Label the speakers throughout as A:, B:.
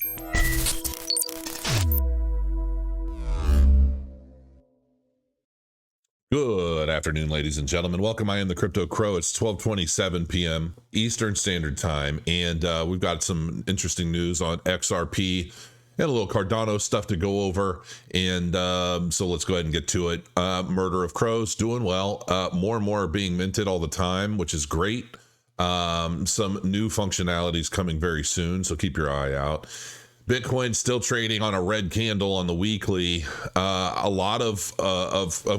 A: Good afternoon, ladies and gentlemen. Welcome. I am the Crypto Crow. It's 12:27 p.m. Eastern Standard Time, and we've got some interesting news on XRP and a little Cardano stuff to go over. And so let's go ahead and get to it. Murder of Crows, doing well. More and more are being minted all the time, which is great. Some new functionalities coming very soon, so keep your eye out. Bitcoin still trading on a red candle on the weekly. A lot of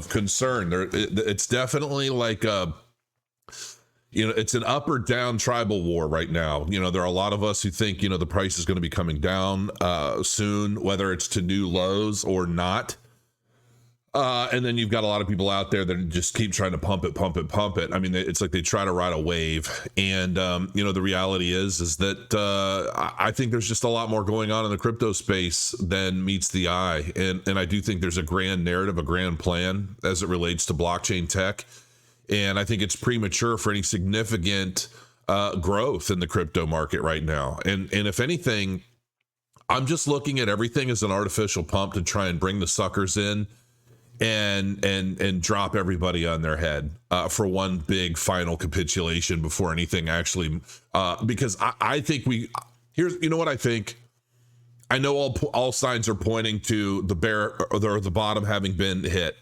A: concern. It's definitely like it's an up or down tribal war right now. There are a lot of us who think the price is going to be coming down soon, whether it's to new lows or not. And then you've got a lot of people out there that just keep trying to pump it. I mean, it's like they try to ride a wave. And, the reality is that I think there's just a lot more going on in the crypto space than meets the eye. And I do think there's a grand narrative, a grand plan as it relates to blockchain tech. And I think it's premature for any significant growth in the crypto market right now. And if anything, I'm just looking at everything as an artificial pump to try and bring the suckers in and drop everybody on their head for one big final capitulation before anything actually because I think here's what I think. I know all signs are pointing to the bear or the bottom having been hit,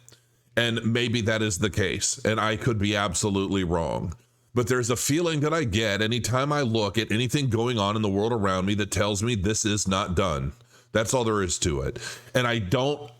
A: and maybe that is the case, and I could be absolutely wrong, but there's a feeling that I get anytime I look at anything going on in the world around me that tells me this is not done. That's all there is to it. And I don't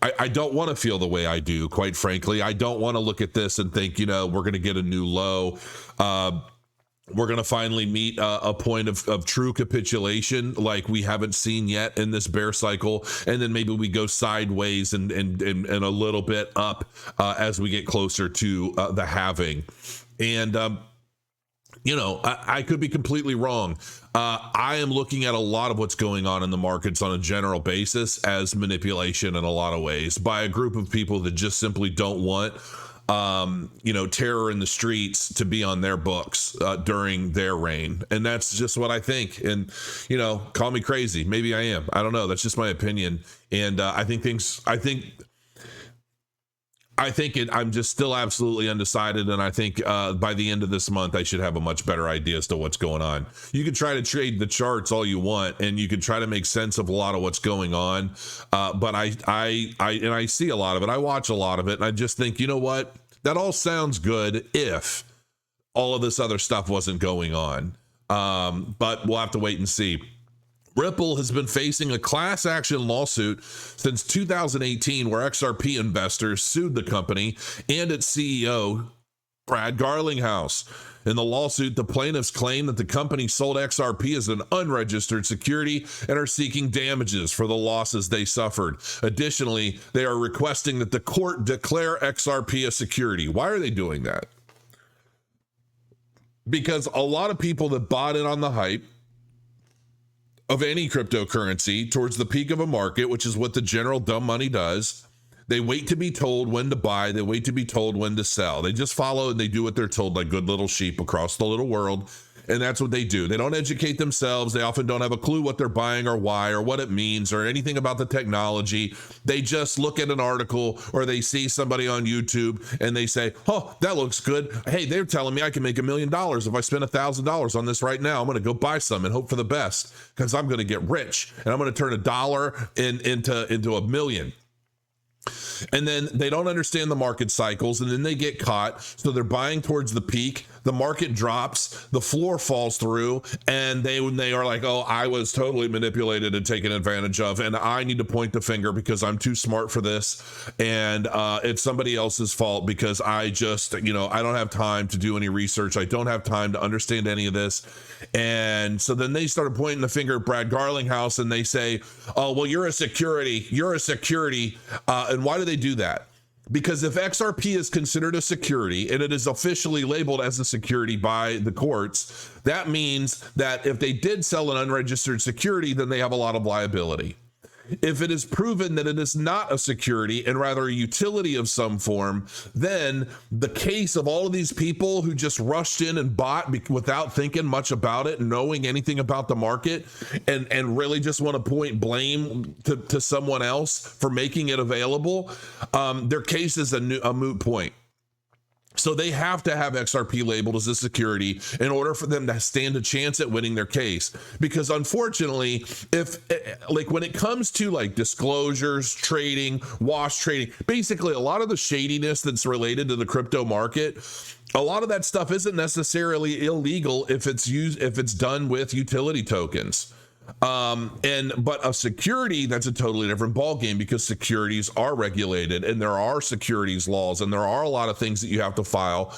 A: want to feel the way I do, quite frankly. I don't want to look at this and think, we're going to get a new low. We're going to finally meet a point of true capitulation like we haven't seen yet in this bear cycle. And then maybe we go sideways and a little bit up as we get closer to the halving. And, I could be completely wrong. I am looking at a lot of what's going on in the markets on a general basis as manipulation in a lot of ways by a group of people that just simply don't want, terror in the streets to be on their books during their reign. And that's just what I think. And, call me crazy. Maybe I am. I don't know. That's just my opinion. And I'm just still absolutely undecided, and I think by the end of this month I should have a much better idea as to what's going on. You can try to trade the charts all you want, and you can try to make sense of a lot of what's going on, but I see a lot of it. I watch a lot of it, and I just think, what? That all sounds good if all of this other stuff wasn't going on, but we'll have to wait and see. Ripple has been facing a class action lawsuit since 2018 where XRP investors sued the company and its CEO, Brad Garlinghouse. In the lawsuit, the plaintiffs claim that the company sold XRP as an unregistered security and are seeking damages for the losses they suffered. Additionally, they are requesting that the court declare XRP a security. Why are they doing that? Because a lot of people that bought in on the hype of any cryptocurrency towards the peak of a market, which is what the general dumb money does, they wait to be told when to buy, they wait to be told when to sell. They just follow and they do what they're told like good little sheep across the little world. And that's what they do. They don't educate themselves. They often don't have a clue what they're buying or why or what it means or anything about the technology. They just look at an article or they see somebody on YouTube and they say, oh, that looks good. Hey, they're telling me I can make $1 million if I spend $1,000 on this right now. I'm going to go buy some and hope for the best because I'm going to get rich and I'm going to turn $1 into a million. And then they don't understand the market cycles, and then they get caught. So they're buying towards the peak. The market drops, the floor falls through, and they are like, oh, I was totally manipulated and taken advantage of, and I need to point the finger because I'm too smart for this, and it's somebody else's fault because I just, I don't have time to do any research. I don't have time to understand any of this. And so then they started pointing the finger at Brad Garlinghouse, and they say, oh, well, you're a security. And why do they do that? Because if XRP is considered a security and it is officially labeled as a security by the courts, that means that if they did sell an unregistered security, then they have a lot of liability. If it is proven that it is not a security and rather a utility of some form, then the case of all of these people who just rushed in and bought without thinking much about it, knowing anything about the market, and really just want to point blame to someone else for making it available, their case is a moot point. So they have to have XRP labeled as a security in order for them to stand a chance at winning their case. Because unfortunately, when it comes to like disclosures, trading, wash trading, basically a lot of the shadiness that's related to the crypto market, a lot of that stuff isn't necessarily illegal if it's done with utility tokens. But a security, that's a totally different ballgame, because securities are regulated and there are securities laws and there are a lot of things that you have to file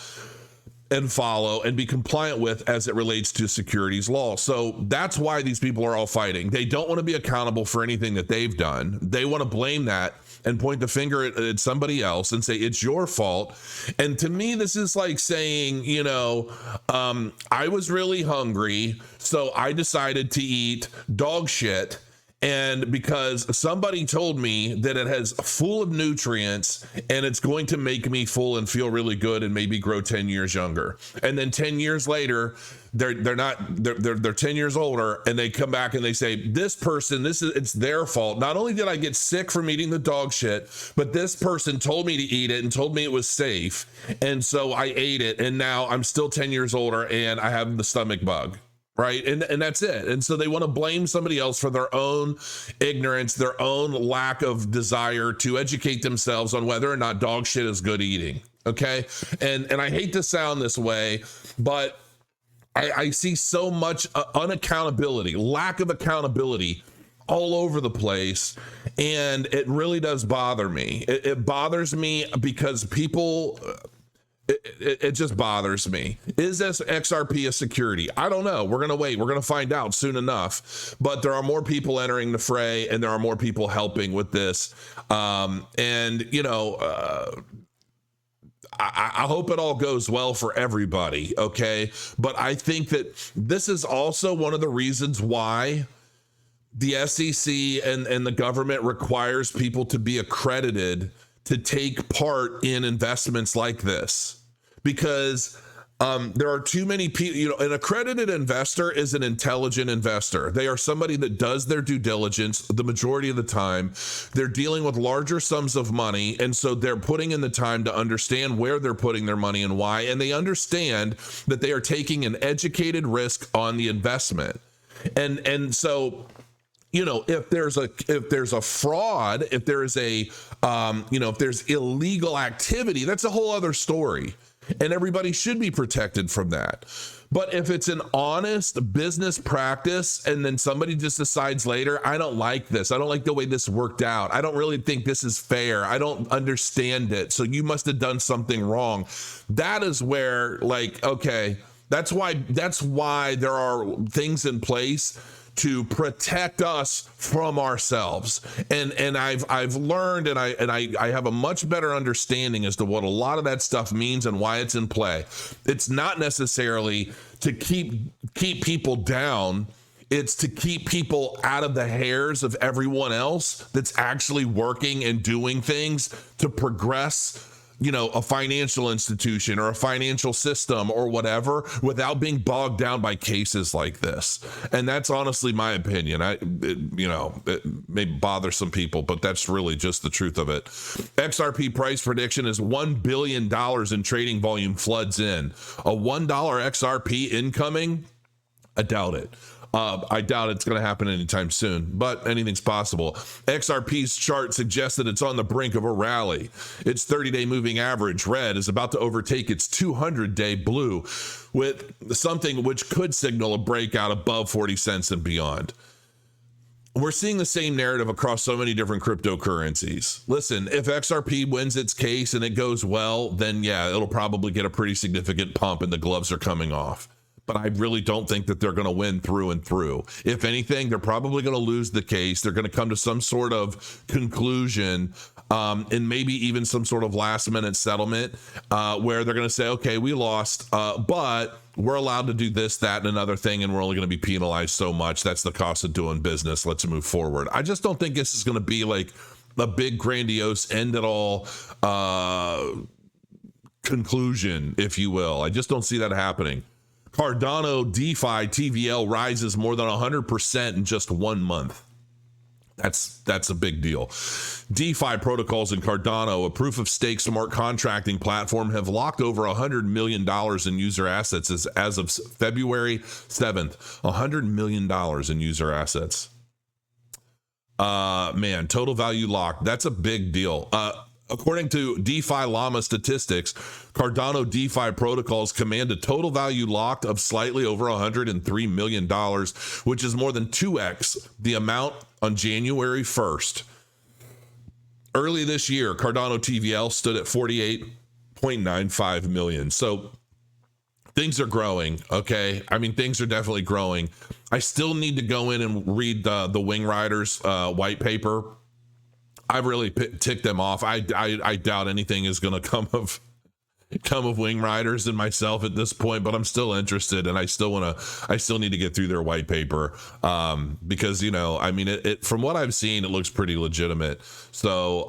A: and follow and be compliant with as it relates to securities law. So that's why these people are all fighting. They don't want to be accountable for anything that they've done. They want to blame that and point the finger at somebody else and say, it's your fault. And to me, this is like saying, I was really hungry, so I decided to eat dog shit. And because somebody told me that it has full of nutrients and it's going to make me full and feel really good and maybe grow 10 years younger. And then 10 years later, they're 10 years older and they come back and they say, it's their fault. Not only did I get sick from eating the dog shit, but this person told me to eat it and told me it was safe. And so I ate it. And now I'm still 10 years older and I have the stomach bug. Right. And that's it. And so they want to blame somebody else for their own ignorance, their own lack of desire to educate themselves on whether or not dog shit is good eating. OK, and I hate to sound this way, but I see so much unaccountability, lack of accountability all over the place. And it really does bother me. It bothers me because people. It just bothers me. Is this XRP a security? I don't know. We're going to wait. We're going to find out soon enough. But there are more people entering the fray and there are more people helping with this. I hope it all goes well for everybody. Okay. But I think that this is also one of the reasons why the SEC and the government requires people to be accredited to take part in investments like this, because there are too many people. An accredited investor is an intelligent investor. They are somebody that does their due diligence the majority of the time. They're dealing with larger sums of money, and so they're putting in the time to understand where they're putting their money and why, and they understand that they are taking an educated risk on the investment. And so, if there's a fraud, if there is if there's illegal activity, that's a whole other story. And everybody should be protected from that. But if it's an honest business practice and then somebody just decides later, I don't like this, I don't like the way this worked out, I don't really think this is fair, I don't understand it, so you must have done something wrong. That is where, okay, that's why there are things in place to protect us from ourselves. And I've learned and I have a much better understanding as to what a lot of that stuff means and why it's in play. It's not necessarily to keep people down. It's to keep people out of the hairs of everyone else that's actually working and doing things to progress a financial institution or a financial system or whatever, without being bogged down by cases like this. And that's honestly my opinion. It may bother some people, but that's really just the truth of it. XRP price prediction is $1 billion in trading volume floods in. A $1 XRP incoming? I doubt it. I doubt it's going to happen anytime soon, but anything's possible. XRP's chart suggests that it's on the brink of a rally. Its 30-day moving average, red, is about to overtake its 200-day blue, with something which could signal a breakout above 40 cents and beyond. We're seeing the same narrative across so many different cryptocurrencies. Listen, if XRP wins its case and it goes well, then yeah, it'll probably get a pretty significant pump and the gloves are coming off. But I really don't think that they're going to win through and through. If anything, they're probably going to lose the case. They're going to come to some sort of conclusion and maybe even some sort of last minute settlement where they're going to say, okay, we lost, but we're allowed to do this, that, and another thing, and we're only going to be penalized so much. That's the cost of doing business. Let's move forward. I just don't think this is going to be like a big grandiose end it all conclusion, if you will. I just don't see that happening. Cardano DeFi TVL rises more than 100% in just 1 month. That's a big deal. DeFi protocols in Cardano, a proof of stake smart contracting platform, have locked over $100 million in user assets as of February 7th. $100 million in user assets. Man, total value locked. That's a big deal. According to DeFi Llama statistics, Cardano DeFi protocols command a total value locked of slightly over $103 million, which is more than 2x the amount on January 1st. Early this year, Cardano TVL stood at 48.95 million. So things are growing, okay? I mean, things are definitely growing. I still need to go in and read the Wing Riders white paper. I've really ticked them off. I doubt anything is going to come of Wing Riders and myself at this point, but I'm still interested, and I still need to get through their white paper because, you know, I mean, it from what I've seen, it looks pretty legitimate. So,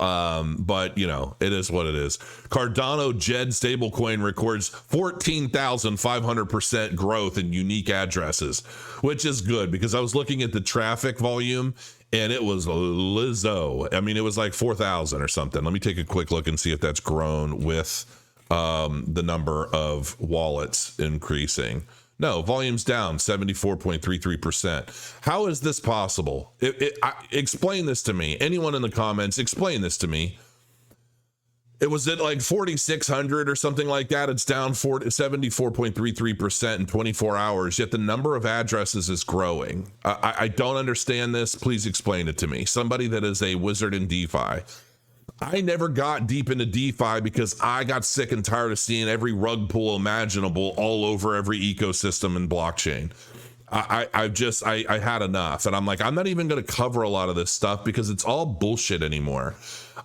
A: but you know, it is what it is. Cardano JED stablecoin records 14,500% growth in unique addresses, which is good because I was looking at the traffic volume. And it was Lizzo. I mean, it was like 4,000 or something. Let me take a quick look and see if that's grown with the number of wallets increasing. No, volume's down 74.33%. How is this possible? Explain this to me. Anyone in the comments, explain this to me. It was at like 4,600 or something like that. It's down 74.33% in 24 hours, yet the number of addresses is growing. I don't understand this. Please explain it to me. Somebody that is a wizard in DeFi. I never got deep into DeFi because I got sick and tired of seeing every rug pull imaginable all over every ecosystem and blockchain. I had enough. And I'm like, I'm not even going to cover a lot of this stuff because it's all bullshit anymore.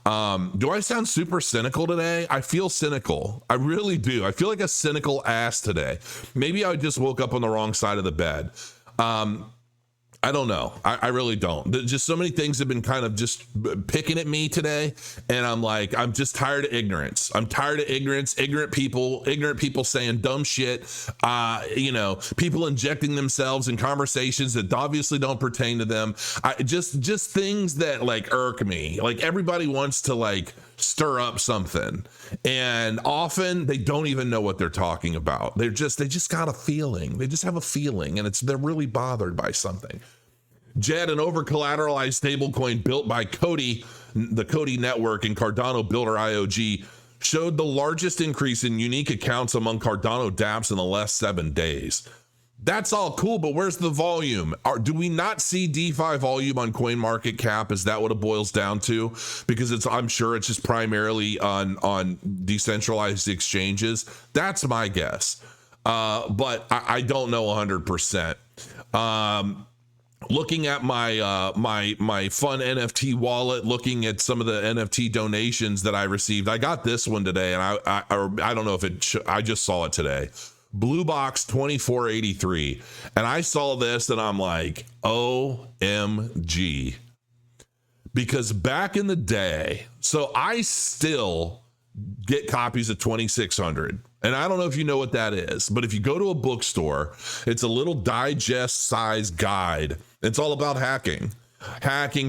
A: Do I sound super cynical today? I feel cynical. I really do. I feel like a cynical ass today. Maybe I just woke up on the wrong side of the bed. I don't know. I really don't. Just so many things have been kind of just picking at me today. And I'm like, I'm just tired of ignorance. I'm tired of ignorance, ignorant people saying dumb shit, you know, people injecting themselves in conversations that obviously don't pertain to them. Just things that like irk me. Like everybody wants to like stir up something. And often they don't even know what they're talking about. They just got a feeling. They just have a feeling and they're really bothered by something. JED, an over-collateralized stablecoin built by Cody, the Cody network and Cardano builder IOG, showed the largest increase in unique accounts among Cardano dApps in the last 7 days. That's all cool, but where's the volume? Do we not see DeFi volume on CoinMarketCap? Is that what it boils down to? Because I'm sure it's just primarily on decentralized exchanges. That's my guess. But I don't know 100%. Looking at my my fun NFT wallet, looking at some of the NFT donations that I received. I got this one today, and I don't know if I just saw it today. Blue Box 2483, and I saw this and I'm like, OMG, because back in the day, so I still get copies of 2600, and I don't know if you know what that is, but if you go to a bookstore, it's a little digest size guide. It's all about hacking,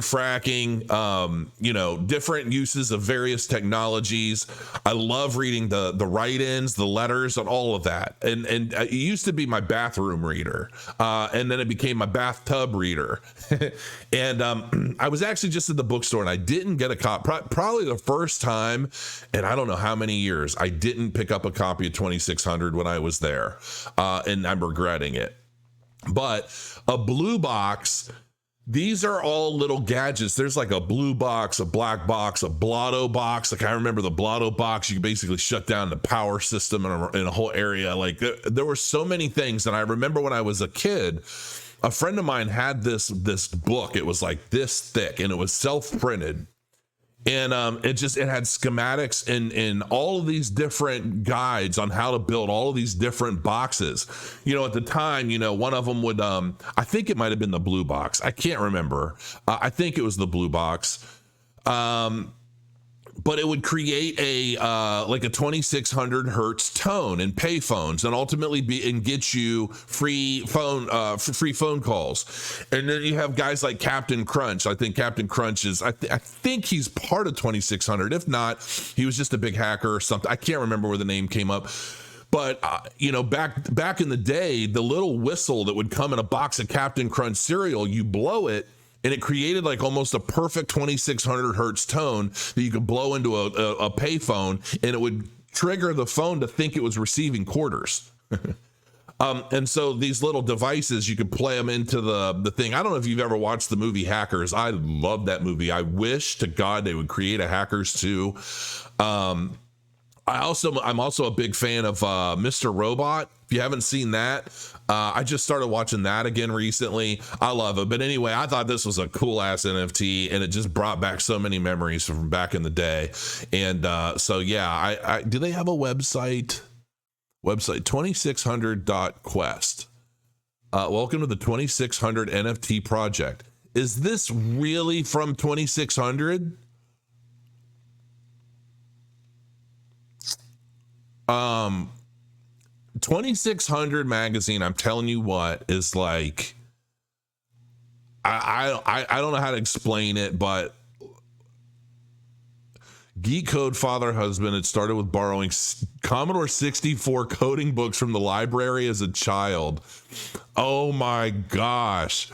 A: fracking, you know, different uses of various technologies. I love reading the write-ins, the letters, and all of that. And it used to be my bathroom reader, and then it became my bathtub reader. And I was actually just at the bookstore, and I didn't get a copy. Probably the first time, and I don't know how many years, I didn't pick up a copy of 2600 when I was there, and I'm regretting it. But a blue box, these are all little gadgets. There's like a blue box, a black box, a blotto box. Like I remember the blotto box, you basically shut down the power system in a whole area. Like there were so many things. And I remember when I was a kid, a friend of mine had this book. It was like this thick and it was self-printed. And it had schematics and all of these different guides on how to build all of these different boxes. At the time, one of them would I think it might have been the blue box. I can't remember. I think it was the blue box. But it would create a like a 2600 hertz tone and payphones, and ultimately get you free phone calls. And then you have guys like Captain Crunch. I think Captain Crunch is I think he's part of 2600. If not, he was just a big hacker or something. I can't remember where the name came up. But back in the day, the little whistle that would come in a box of Captain Crunch cereal, you blow it, and it created like almost a perfect 2600 hertz tone that you could blow into a payphone, and it would trigger the phone to think it was receiving quarters. And so these little devices, you could play them into the thing. I don't know if you've ever watched the movie Hackers. I love that movie. I wish to God they would create a Hackers 2. I'm also a big fan of Mr. Robot. If you haven't seen that, I just started watching that again recently. I love it. But anyway, I thought this was a cool ass NFT, and it just brought back so many memories from back in the day. And so yeah, I do they have a website 2600.quest. Welcome to the 2600 NFT project. Is this really from 2600? 2600 magazine, I'm telling you what, is like, I don't know how to explain it, but Geek Code Father Husband, it started with borrowing Commodore 64 coding books from the library as a child. Oh my gosh.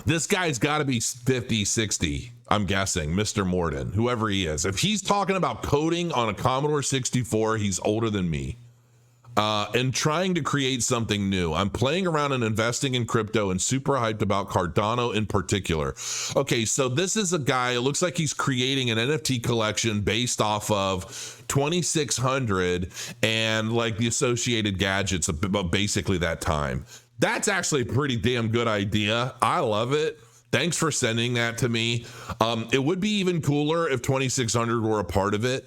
A: This guy's got to be 50, 60, I'm guessing, Mr. Morden, whoever he is. If he's talking about coding on a Commodore 64, he's older than me. And trying to create something new. I'm playing around and investing in crypto and super hyped about Cardano in particular. Okay, so this is a guy, it looks like he's creating an NFT collection based off of 2600 and like the associated gadgets of basically that time. That's actually a pretty damn good idea. I love it. Thanks for sending that to me. It would be even cooler if 2600 were a part of it.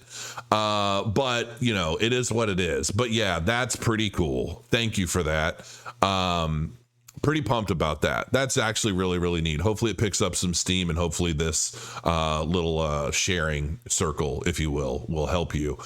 A: But it is what it is. But yeah, that's pretty cool. Thank you for that. Pretty pumped about that. That's actually really, really neat. Hopefully it picks up some steam, and hopefully this little sharing circle, if you will help you.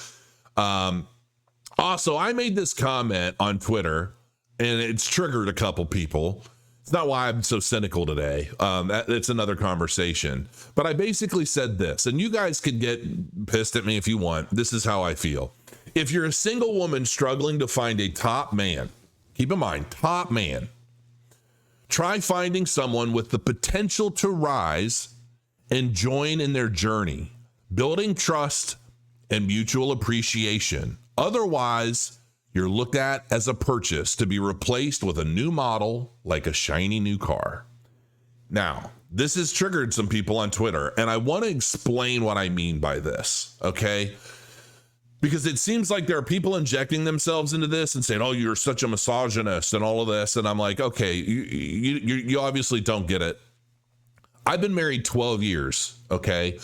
A: Also, I made this comment on Twitter, and it's triggered a couple people. It's not why I'm so cynical today. It's another conversation. But I basically said this, and you guys can get pissed at me if you want. This is how I feel. If you're a single woman struggling to find a top man, keep in mind, top man, try finding someone with the potential to rise and join in their journey, building trust and mutual appreciation. Otherwise, you're looked at as a purchase to be replaced with a new model like a shiny new car. Now, this has triggered some people on Twitter, and I want to explain what I mean by this, okay? Because it seems like there are people injecting themselves into this and saying, oh, you're such a misogynist and all of this. And I'm like, okay, you obviously don't get it. I've been married 12 years, okay?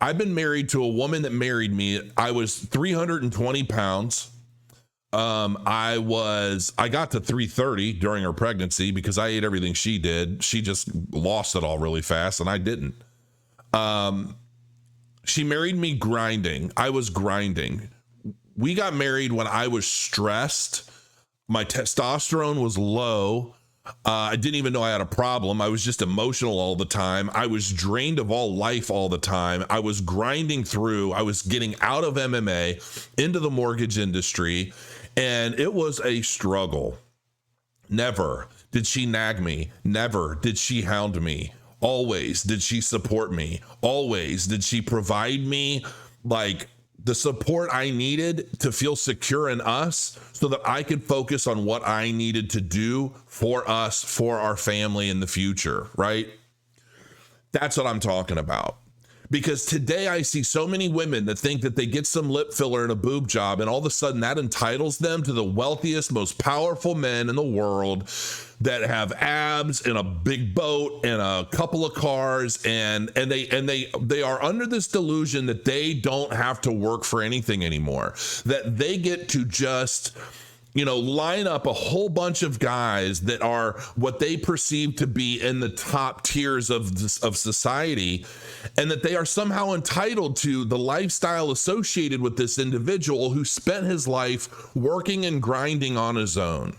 A: I've been married to a woman that married me. I was 320 pounds. I got to 330 during her pregnancy because I ate everything she did. She just lost it all really fast, and I didn't. She married me grinding. I was grinding. We got married when I was stressed. My testosterone was low. I didn't even know I had a problem. I was just emotional all the time. I was drained of all life all the time. I was grinding through. I was getting out of MMA into the mortgage industry, and it was a struggle. Never did she nag me. Never did she hound me. Always did she support me. Always did she provide me like the support I needed to feel secure in us so that I could focus on what I needed to do for us, for our family in the future, right? That's what I'm talking about. Because today I see so many women that think that they get some lip filler and a boob job, and all of a sudden that entitles them to the wealthiest, most powerful men in the world that have abs and a big boat and a couple of cars, and they are under this delusion that they don't have to work for anything anymore, that they get to just line up a whole bunch of guys that are what they perceive to be in the top tiers of society, and that they are somehow entitled to the lifestyle associated with this individual who spent his life working and grinding on his own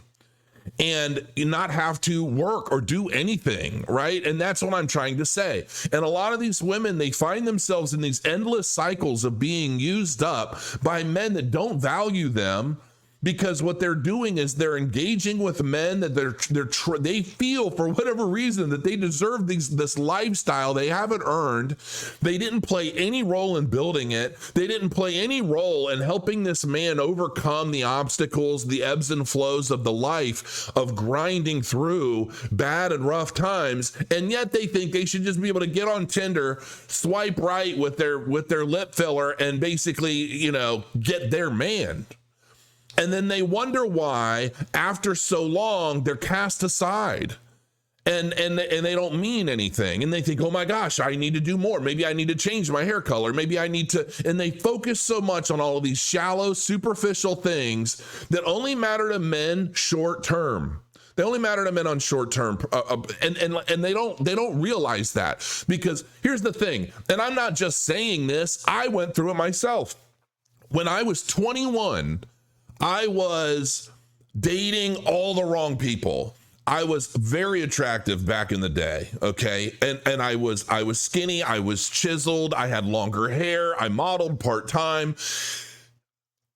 A: and not have to work or do anything, right? And that's what I'm trying to say. And a lot of these women, they find themselves in these endless cycles of being used up by men that don't value them, because what they're doing is they're engaging with men that they feel for whatever reason that they deserve this lifestyle they haven't earned. They didn't play any role in building it. They didn't play any role in helping this man overcome the obstacles, the ebbs and flows of the life of grinding through bad and rough times. And yet they think they should just be able to get on Tinder, swipe right with their lip filler, and basically, get their man. And then they wonder why, after so long, they're cast aside and they don't mean anything. And they think, oh my gosh, I need to do more. Maybe I need to change my hair color. Maybe I need to. And they focus so much on all of these shallow, superficial things that only matter to men short term. They only matter to men on short term. And they don't realize that, because here's the thing. And I'm not just saying this. I went through it myself. When I was 21, I was dating all the wrong people. I was very attractive back in the day, okay? And I was skinny, I was chiseled, I had longer hair, I modeled part-time,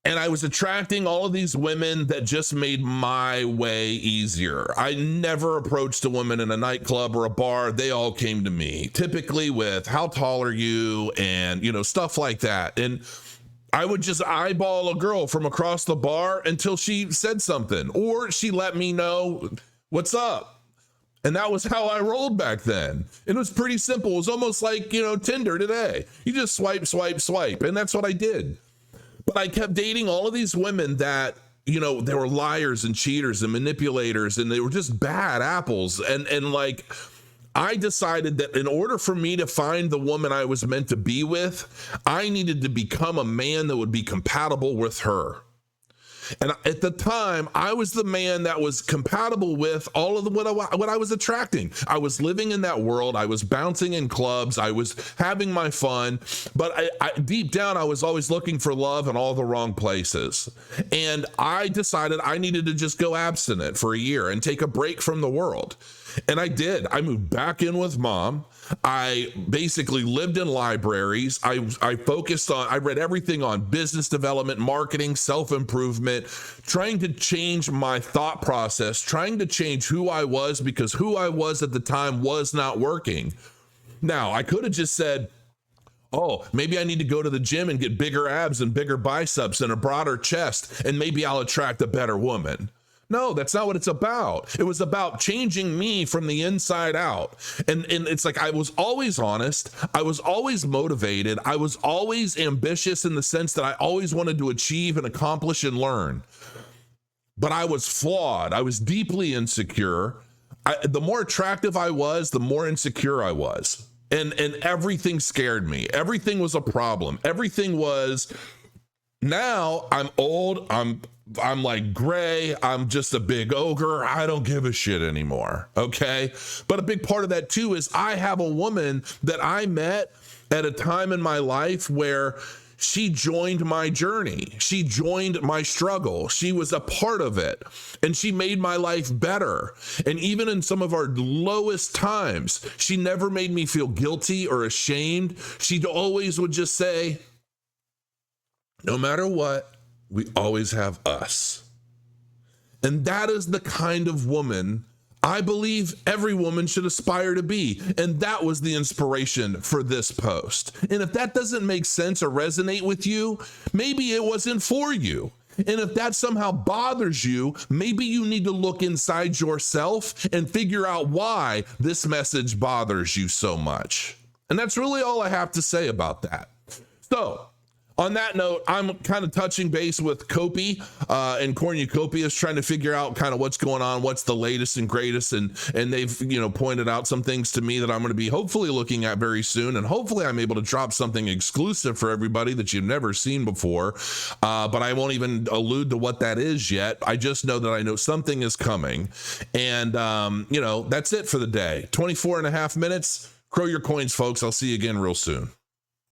A: and I was attracting all of these women that just made my way easier. I never approached a woman in a nightclub or a bar. They all came to me, typically with, how tall are you? And, stuff like that. And I would just eyeball a girl from across the bar until she said something, or she let me know what's up. And that was how I rolled back then. It was pretty simple. It was almost like, Tinder today. You just swipe, swipe, swipe. And that's what I did. But I kept dating all of these women that, they were liars and cheaters and manipulators, and they were just bad apples. And I decided that in order for me to find the woman I was meant to be with, I needed to become a man that would be compatible with her. And at the time, I was the man that was compatible with all of what I was attracting. I was living in that world. I was bouncing in clubs. I was having my fun. But I deep down, I was always looking for love in all the wrong places. And I decided I needed to just go abstinent for a year and take a break from the world. And I did. I moved back in with mom. I basically lived in libraries. I read everything on business development, marketing, self-improvement, trying to change my thought process, trying to change who I was, because who I was at the time was not working. Now, I could have just said, oh, maybe I need to go to the gym and get bigger abs and bigger biceps and a broader chest, and maybe I'll attract a better woman. No, that's not what it's about. It was about changing me from the inside out. And it's like I was always honest. I was always motivated. I was always ambitious in the sense that I always wanted to achieve and accomplish and learn. But I was flawed. I was deeply insecure. The more attractive I was, the more insecure I was. And everything scared me. Everything was a problem. Everything was, now I'm old. I'm like gray. I'm just a big ogre. I don't give a shit anymore. Okay. But a big part of that too is I have a woman that I met at a time in my life where she joined my journey. She joined my struggle. She was a part of it, and she made my life better. And even in some of our lowest times, she never made me feel guilty or ashamed. She always would just say, no matter what, we always have us. And that is the kind of woman I believe every woman should aspire to be. And that was the inspiration for this post. And if that doesn't make sense or resonate with you, maybe it wasn't for you. And if that somehow bothers you, maybe you need to look inside yourself and figure out why this message bothers you so much. And that's really all I have to say about that. So on that note, I'm kind of touching base with Copy and Cornucopia is trying to figure out kind of what's going on, what's the latest and greatest. And they've, pointed out some things to me that I'm going to be hopefully looking at very soon. And hopefully I'm able to drop something exclusive for everybody that you've never seen before. But I won't even allude to what that is yet. I just know that I know something is coming. And, that's it for the day. 24 and a half minutes. Grow your coins, folks. I'll see you again real soon.